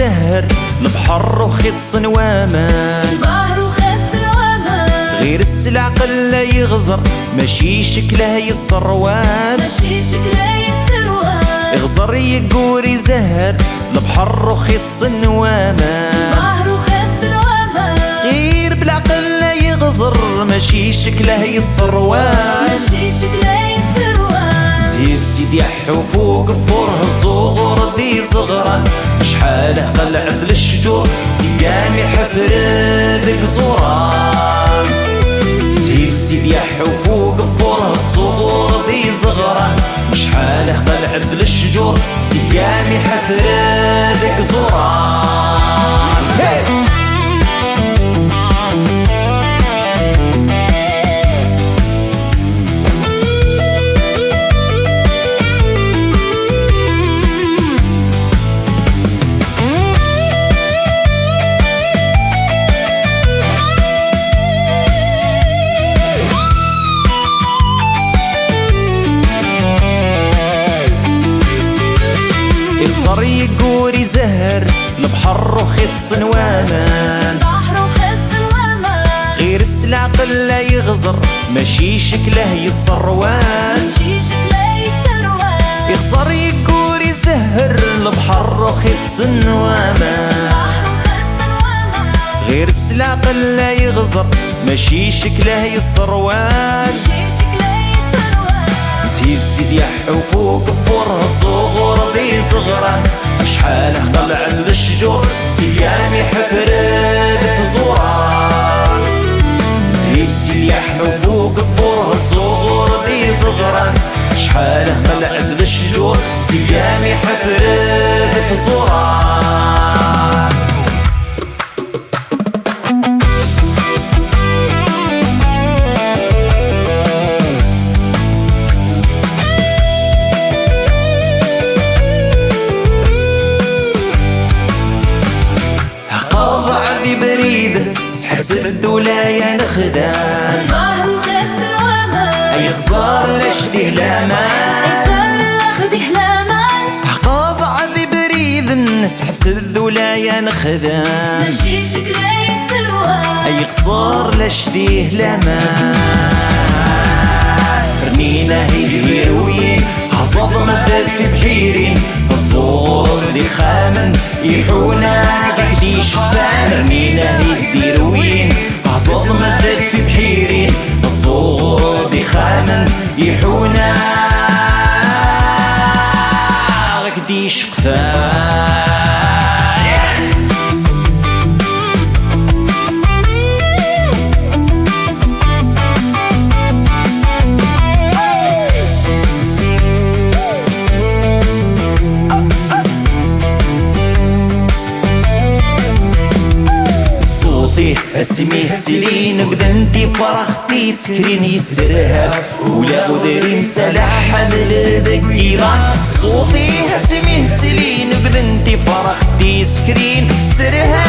يزهر البحر وخص وامان، البحر وخص وامان. غير العقل لا يغزر ماشي شكله يصروان، ماشي شكله يسروان. يغزر يقور يزهر البحر وخص وامان، البحر وخص وامان. غير بالعقل لا يغزر ماشي شكله يصروان، ماشي شكله يسروان. زيد زيد يحو فوق فوره الصغور ذي صغران، شحاله قلعت للشجور سيام يحفردك زوران. زيد زيد يحو فوق فوره الصغور ذي صغران، شحاله قلعت للشجور سيام يحفردك زوران. hey! يغزر يقور يزهر البحر وخص وامان، البحر وخص وامان. غير العقل لا يغزر ماشي شكله يصروان، ماشي شكله يسروان. يغزر يقور يزهر البحر وخص وامان، البحر وخص وامان. غير العقل لا يغزر ماشي شكله يصروان. ماشي شكله يسروان. زيد زيد يحو فوق فوره الصغور ذي صغران، شحاله طلع للشجور سيام يحفرد في زوران. زيد زيد يحو فوق فوره الصغور ذي صغران، شحاله طلع للشجور سيام يحفرد في زوران. سحب الدولاية نخدام، البحر وخص وامان. يغزر لشديه لامان، يغزر لخديه لامان. عقاب عذي بريد نسحب الدولاية نخدام، ماشي شكله يسروان. يغزر لشديه لامان. رمينا هيروين حصد مدد في بحيرين، الصغور ذي خامن يحونا قاعدين شفان. رمينا هيروين حصد مدد في بحيرين، الصغور ذي خامن يحونا قاعدين شفان. اسميه سلين قدنتي فرختي سكرين يسرها ولا قدرين سلاح حمل الذكيران. صوتي اسميه سلين قدنتي فرختي سكرين سرها